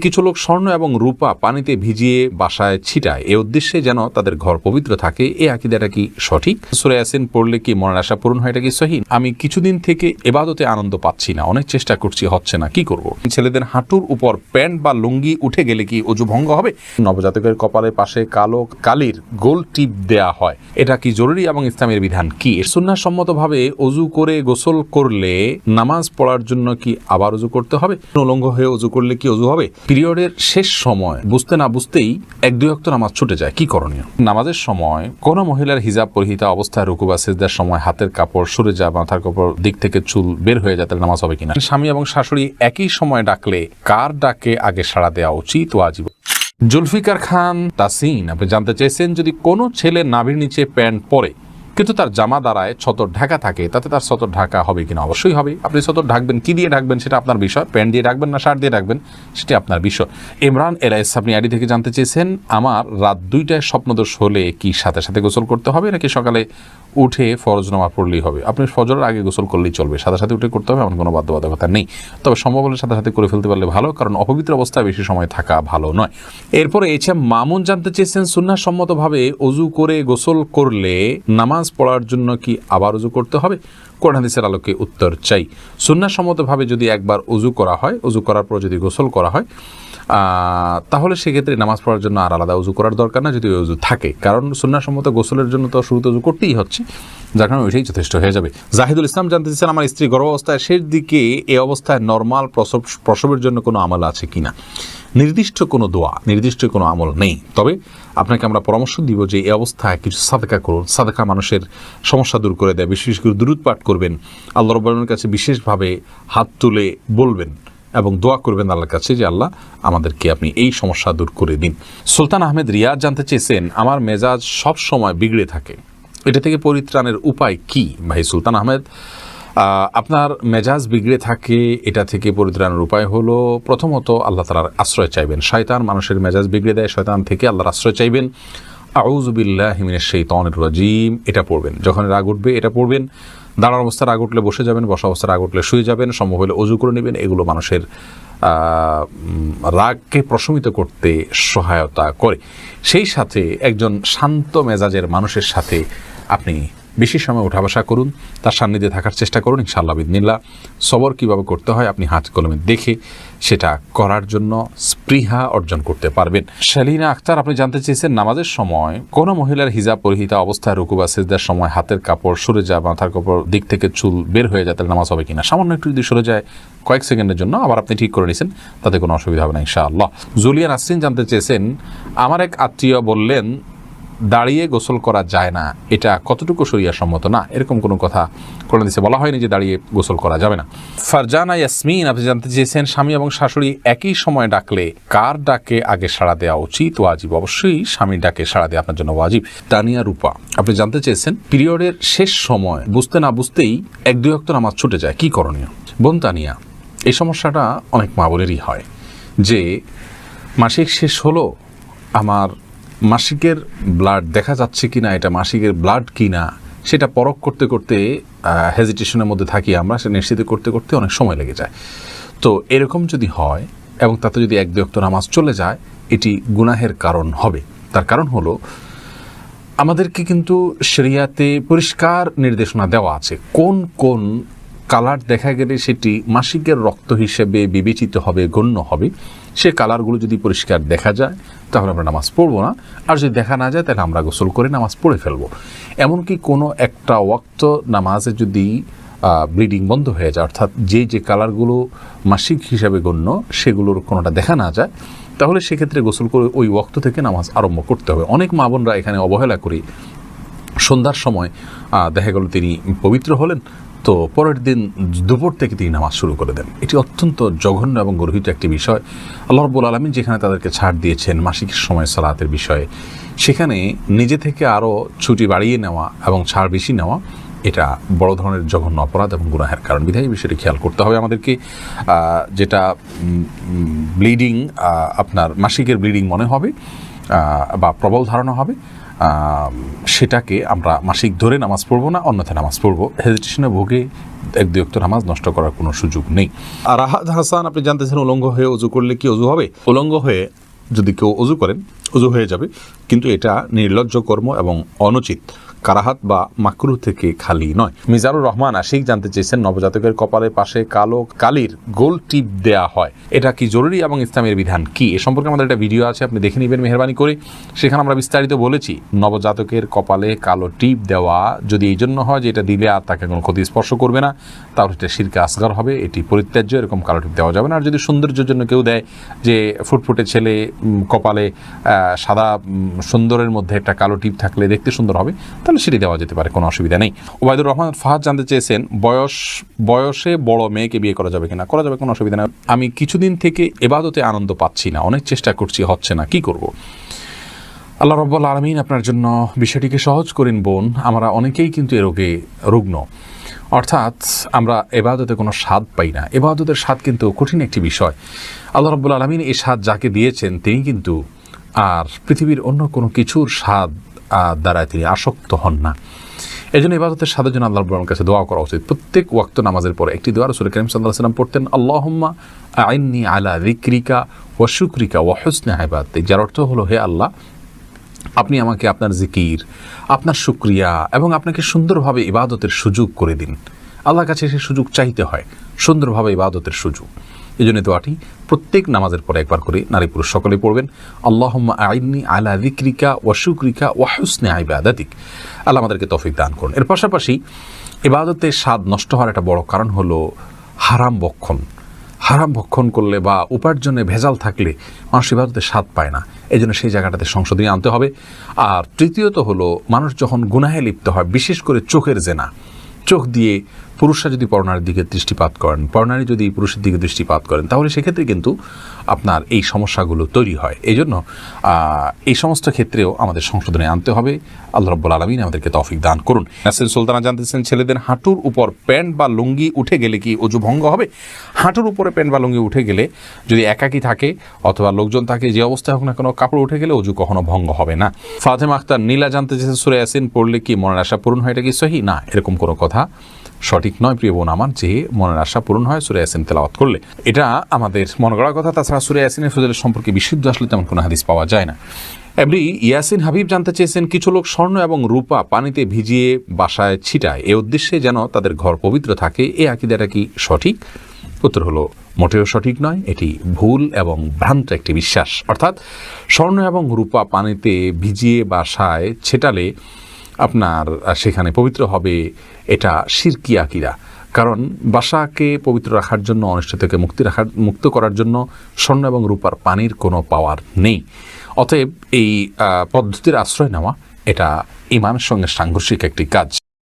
কিছু লোক স্বর্ণ এবং রূপা পানিতে ভিজিয়ে বাসায় ছিটায়, এ উদ্দেশ্যে যেন তাদের ঘর পবিত্র থাকে। এই আকীদাটা কি সঠিক? সূরা ইয়াসিন পড়লে কি মনের আশা পূরণ হয়? এটা কি সহিহ? আমি কিছুদিন থেকে ইবাদতে আনন্দ পাচ্ছি না, অনেক চেষ্টা করছি, হচ্ছে না, কি করব? ছেলেদের হাঁটুর উপর প্যান্ট বা লুঙ্গি উঠে গেলে কি ওযু ভঙ্গ হবে? নবজাতকের কপালের পাশে কালো কালির গোল টিপ দেয়া হয়, এটা কি জরুরি এবং ইসলামের বিধান কি? সুন্নাহ সম্মতভাবে ওযু করে গোসল করলে নামাজ পড়ার জন্য কি আবার ওযু করতে হবে? উলঙ্গ হয়ে ওযু করলে কি ওযু হবে? পিরিয়ডের শেষ সময় বুঝতে না বুঝতেই 1-2 ওয়াক্ত নামাজ ছুটে যায়, কি করণীয়? নামাজের সময় কোন মহিলার হিজাব পরিহিতা অবস্থায় রুকু বা সিজদার সময় হাতের কাপড় সরে যায়, মাথার কাপড় দিক থেকে চুল বের হয়ে যায়, তাহলে নামাজ হবে কিনা? স্বামী এবং শাশুড়ি একই সময় ডাকলে কার ডাকে আগে সাড়া দেওয়া উচিত? ওয়াজিব। জুলফিকার খান তাসিন আপনি জানতে চেয়েছেন, যদি কোনো ছেলে নাভির নিচে প্যান্ট পরে কিন্তু তার জামা দ্বারায় ছতর ঢাকা থাকে, তাতে তার ছতর ঢাকা হবে কিনা? অবশ্যই হবে। আপনি ছতর ঢাকবেন, কি দিয়ে ঢাকবেন সেটা আপনার বিষয়। প্যান্ট দিয়ে ঢাকবেন না শার্ট দিয়ে ঢাকবেন সেটা আপনার বিষয়। ইমরান এলাইস আপনি আইডি থেকে জানতে চেয়েছেন, আমার রাত 2টায় স্বপ্নদোষ হলে কি সাথে সাথে গোসল করতে হবে নাকি সকালে উঠে ফরজ নামাজ পড়লেই হবে? আপনি ফজরের আগে গোসল করলেই চলবে, সাথে সাথে উঠে করতে হবে এমন কোনো বাধ্যবাধকতা নেই। তবে সম্ভব হলে সাথে সাথে করে ফেলতে পারলে ভালো, কারণ অপবিত্র অবস্থায় বেশি সময় থাকা ভালো নয়। এরপরে এছাড়া মামুন জানতে চেয়েছেন, সুন্নাহ সম্মতভাবে ওযু করে গোসল করলে নামাজ পড়ার জন্য কি আবার ওযু করতে হবে? কোরআন হাদিসের আলোকে উত্তর চাই। সুন্নাহ সম্মতভাবে যদি একবার ওযু করা হয়, ওযু করার পর যদি গোসল করা হয়, তাহলে সেক্ষেত্রে নামাজ পড়ার জন্য আর আলাদা ওযু করার দরকার না, যদি ওযু থাকে। কারণ সুন্নাহ সম্মত গোসলের জন্য তো শুরুতে ওযু করতেই হচ্ছে, যার কারণে ওইটাই যথেষ্ট হয়ে যাবে। জাহিদুল ইসলাম জানতে চাচ্ছেন, আমার স্ত্রী গর্ভাবস্থায় শেষ দিকে এই অবস্থায় নর্মাল প্রসবের জন্য কোনো আমল আছে কিনা? নির্দিষ্ট কোনো দোয়া, নির্দিষ্ট কোনো আমল নেই। তবে আপনাকে আমরা পরামর্শ দিব যে এই অবস্থায় কিছু সাদকা করুন। সাদকা মানুষের সমস্যা দূর করে দেয়। বিশেষ করে দুরূদ পাঠ করবেন, আল্লাহ রাব্বুল আলামিনের কাছে বিশেষভাবে হাত তুলে বলবেন এবং দোয়া করবেন আল্লাহর কাছে যে আল্লাহ আমাদেরকে আপনি এই সমস্যা দূর করে দিন। সুলতান আহমেদ রিয়াদ জানতে চেয়েছেন, আমার মেজাজ সব সময় বিগড়ে থাকে, এটা থেকে পরিত্রাণের উপায় কি? ভাই সুলতান আহমেদ, আপনার মেজাজ বিগড়ে থাকে, এটা থেকে পরিত্রাণের উপায় হলো প্রথমত আল্লাহ তাআলার আশ্রয় চাইবেন। শয়তান মানুষের মেজাজ বিগড়ে দেয়, শয়তান থেকে আল্লাহর আশ্রয় চাইবেন। আউযু বিল্লাহি মিনাশ শাইতানির রাজিম এটা পড়বেন। যখন রাগ উঠবে এটা পড়বেন। দাঁড়ার অবস্থায় রাগ উঠলে বসে যাবেন, বসা অবস্থায় রাগ উঠলে শুয়ে যাবেন, সম্ভব হলে ওযু করে নেবেন। এগুলো মানুষের রাগকে প্রশমিত করতে সহায়তা করে। সেই সাথে একজন শান্ত মেজাজের মানুষের সাথে আপনি বেশি সময় উঠা বসা করুন, তার সান্নিধ্যে থাকার চেষ্টা করুন। ইনশাআল্লাহ বিদিনিল্লাহ সবর কীভাবে করতে হয় আপনি হাত কলমে দেখে সেটা করার জন্য স্পৃহা অর্জন করতে পারবেন। শালিনা আক্তার আপনি জানতে চেয়েছেন, নামাজের সময় কোনো মহিলার হিজাব পরিহিতা অবস্থায় রুকু বা সিজদার সময় হাতের কাপড় সরে যায়, মাথার কাপড় দিক থেকে চুল বের হয়ে যায়, তাহলে নামাজ হবে কিনা? সামান্য একটু যদি সরে যায় কয়েক সেকেন্ডের জন্য, আবার আপনি ঠিক করে নিয়েছেন, তাতে কোনো অসুবিধা হবে না ইনশাআল্লাহ। জুলিয়া নাসরিন জানতে চেয়েছেন, আমার এক আত্মীয় বললেন দাঁড়িয়ে গোসল করা যায় না, এটা কতটুকু শরিয়া সম্মত? না, এরকম কোনো কথা কোরআন হাদিসে বলা হয়নি যে দাঁড়িয়ে গোসল করা যাবে না। ফারজানা ইয়াসমিন আপনি জানতে চেয়েছেন, স্বামী এবং শাশুড়ি একই সময় ডাকলে কার ডাকে আগে সাড়া দেওয়া উচিত? ওয়াজিব। অবশ্যই স্বামীর ডাকে সাড়া দেওয়া আপনার জন্য ওয়াজিব। তানিয়া রূপা আপনি জানতে চেয়েছেন, পিরিয়ডের শেষ সময় বুঝতে না বুঝতেই 1-2 ওয়াক্ত নামাজ ছুটে যায়, কি করণীয়? বোন তানিয়া, এই সমস্যাটা অনেক মা বোনেরই হয় যে মাসিক শেষ হলো, আমার মাসিকের ব্লাড দেখা যাচ্ছে কিনা, এটা মাসিকের ব্লাড কিনা সেটা পরখ করতে করতে হেজিটেশনের মধ্যে থাকি আমরা, সেটা নিশ্চিত করতে করতে অনেক সময় লেগে যায়। তো এরকম যদি হয় এবং তাতে যদি 1-2 ওয়াক্ত নামাজ চলে যায়, এটি গুনাহের কারণ হবে। তার কারণ হলো আমাদেরকে কিন্তু শরিয়াতে পরিষ্কার নির্দেশনা দেওয়া আছে কোন কোন কালার দেখা গেলে সেটি মাসিকের রক্ত হিসেবে বিবেচিত হবে, গণ্য হবে। সে কালারগুলো যদি পরিষ্কার দেখা যায় তাহলে আমরা নামাজ পড়বো না, আর যদি দেখা না যায় তাহলে আমরা গোসল করে নামাজ পড়ে ফেলবো। এমনকি কোনো একটা ওয়াক্ত নামাজে যদি ব্লিডিং বন্ধ হয়ে যায়, অর্থাৎ যে কালারগুলো মাসিক হিসাবে গণ্য সেগুলোর কোনোটা দেখা না যায়, তাহলে সেক্ষেত্রে গোসল করে ওই ওয়াক্ত থেকে নামাজ আরম্ভ করতে হবে। অনেক মা বোনরা এখানে অবহেলা করি, সন্ধ্যার সময় দেখা গেল তিনি পবিত্র হলেন, তো পরের দিন দুপুর থেকে তিনি নামাজ শুরু করে দেন। এটি অত্যন্ত জঘন্য এবং গর্হিত একটি বিষয়। আল্লাহ রাব্বুল আলামিন যেখানে তাদেরকে ছাড় দিয়েছেন মাসিকের সময় সালাতের বিষয়ে, সেখানে নিজে থেকে আরও ছুটি বাড়িয়ে নেওয়া এবং ছাড় বেশি নেওয়া এটা বড় ধরনের জঘন্য অপরাধ এবং গুনাহের কারণ। বিধায় এই বিষয়টি খেয়াল করতে হবে আমাদেরকে। যেটা ব্লিডিং আপনার মাসিকের ব্লিডিং মনে হবে বা প্রবল ধারণা হবে, সেটাকে আমরা মাসিক ধরে নামাজ পড়বো না, অন্যথায় নামাজ পড়বো। হেজিটেশনে ভোগে এক দুই ওয়াক্ত নামাজ নষ্ট করার কোনো সুযোগ নেই। আর রাহাত হাসান, আপনি জানতেছেন উলঙ্গ হয়ে অজু করলে কি অজু হবে? উলঙ্গ হয়ে যদি কেউ অজু করেন, অজু হয়ে যাবে, কিন্তু এটা নির্লজ্জ কর্ম এবং অনুচিত, কারাহাত বা মাকরুহ থেকে খালি নয়। মিজানুর রহমান আশিক জানতে চেয়েছেন, নবজাতকের কপালের পাশে কালো কালির গোল টিপ দেয়া হয়, এটা কি জরুরি এবং ইসলামের বিধান কি? এ সম্পর্কে আমাদের একটা ভিডিও আছে, আপনি দেখে নেবেন মেহেরবানি করে। সেখানে আমরা বিস্তারিত বলেছি, নবজাতকের কপালে কালো টিপ দেওয়া যদি এই জন্য হয় যে এটা দিলে আর তাকে কোনো ক্ষতি স্পর্শ করবে না, তাহলে এটা শিরকে আসগার হবে, এটি পরিত্যাজ্য, এরকম কালো টিপ দেওয়া যাবে না। আর যদি সৌন্দর্যের জন্য কেউ দেয়, যে ফুটফুটে ছেলে কপালে সাদা সুন্দরের মধ্যে একটা কালো টিপ থাকলে দেখতে সুন্দর হবে, তাহলে সেটি দেওয়া যেতে পারে, কোনো অসুবিধা নেই। ওবায়দুর রহমান ফাহাদ জানতে চেয়েছেন, বয়সে বড় মেয়েকে বিয়ে করা যাবে কিনা? করা যাবে, কোনো অসুবিধা নেই। আমি কিছুদিন থেকে ইবাদতে আনন্দ পাচ্ছি না, অনেক চেষ্টা করছি, হচ্ছে না, কি করব? আল্লাহ রাব্বুল আলামিন আপনার জন্য বিষয়টিকে সহজ করেন বোন। আমরা অনেকেই কিন্তু এ রোগে রুগ্ন, অর্থাৎ আমরা ইবাদতে কোনো স্বাদ পাই না। ইবাদতের স্বাদ কিন্তু কঠিন একটি বিষয়। আল্লাহ রাব্বুল আলামিন এই স্বাদ যাকে দিয়েছেন, তিনি কিন্তু আর পৃথিবীর অন্য কোনো কিছুর স্বাদ দ্বারা তিনি আসক্ত হন না। এই জন্য ইবাদতের স্বাদের জন্য আল্লাহ রাব্বুল আলামিনের কাছে দোয়া করা উচিত। প্রত্যেক ওয়াক্ত নামাজের পরে একটি দোয়া রাসূল কারীম সাল্লাল্লাহু আলাইহি ওয়াসাল্লাম পড়তেন, আল্লাহুম্মা আইন্নি আলা যিকরিকা ওয়া শুকরিকা ওয়া হুসনি ইবাদাতিক, যার অর্থ হলো, হে আল্লাহ, আপনি আমাকে আপনার জিকির, আপনার শুকরিয়া এবং আপনাকে সুন্দরভাবে ইবাদতের সুযোগ করে দিন। আল্লাহর কাছে সেই সুযোগ চাইতে হয়, সুন্দরভাবে ইবাদতের সুযোগ। এই জন্য দোয়াটি প্রত্যেক নামাজের পরে একবার করে নারী পুরুষ সকলেই পড়বেন, আল্লাহুম্মা আইন্নি আলা যিকরিকা ওয়া শুকরিকা ওয়া হুসনি ইবাদাতিক। আল্লাহ আমাদেরকে তৌফিক দান করুন। এর পাশাপাশি ইবাদতের স্বাদ নষ্ট হওয়ার একটা বড় কারণ হলো হারাম ভক্ষণ। হারাম ভক্ষণ করলে বা উপার্জনে ভেজাল থাকলে মানুষ ইবাদতের স্বাদ পায় না। এই জন্য সেই জায়গাটাতে সংশোধনী আনতে হবে। আর তৃতীয়ত হলো, মানুষ যখন গুনাহে লিপ্ত হয়, বিশেষ করে চোখের জেনা, চোখ দিয়ে পুরুষরা যদি পরনারীর দিকে দৃষ্টিপাত করেন, পরনারী যদি পুরুষের দিকে দৃষ্টিপাত করেন, তাহলে সেক্ষেত্রে কিন্তু আপনার এই সমস্যাগুলো তৈরি হয়। এই জন্য এই সমস্ত ক্ষেত্রেও আমাদের সংশোধনে আনতে হবে। আল্লাহ রাব্বুল আলামিন আমাদেরকে তৌফিক দান করুন। নাসির সুলতানা জানতেছেন, ছেলেদের হাঁটুর উপর প্যান্ট বা লুঙ্গি উঠে গেলে কি অজু ভঙ্গ হবে? হাঁটুর উপরে প্যান্ট বা লুঙ্গি উঠে গেলে, যদি একাকী থাকে অথবা লোকজন থাকে, যে অবস্থায় হোক না কোনো, কাপড় উঠে গেলে অজু কখনো ভঙ্গ হবে না। ফাতেমা আক্তার নীলা জানতে চেয়েছেন, সূরা ইয়াসিন পড়লে কি মনের আশা পূরণ হয়, এটা কি সহিহ? না, এরকম কোনো কথা সঠিক নয় প্রিয় বোন আমার, যে মনের আশা পূরণ হয় সূরা ইয়াসিন তেলাওয়াত করলে। এটা আমাদের মনে করার কথা। তাছাড়া সূরা ইয়াসিনের ফজিলত সম্পর্কে বিশুদ্ধ আসলে তেমন কোনো হাদিস পাওয়া যায় না। এমনি ইয়াসিন হাবিব জানতে চেয়েছেন, কিছু লোক স্বর্ণ এবং রূপা পানিতে ভিজিয়ে বাসায় ছিটায়, এ উদ্দেশ্যে যেন তাদের ঘর পবিত্র থাকে, এই আকীদাটা কি সঠিক? উত্তর হলো, মোটেও সঠিক নয়। এটি ভুল এবং ভ্রান্ত একটি বিশ্বাস। অর্থাৎ স্বর্ণ এবং রূপা পানিতে ভিজিয়ে বাসায় ছেটালে আপনার সেখানে পবিত্র হবে, এটা শিরকি আকীদা। কারণ বাসাকে পবিত্র রাখার জন্য, অনিষ্ট থেকে মুক্ত করার জন্য স্বর্ণ এবং রূপার পানির কোনো পাওয়ার নেই। অতএব এই পদ্ধতির আশ্রয় নেওয়া, এটা ঈমানের সঙ্গে সাংঘর্ষিক একটি কাজ।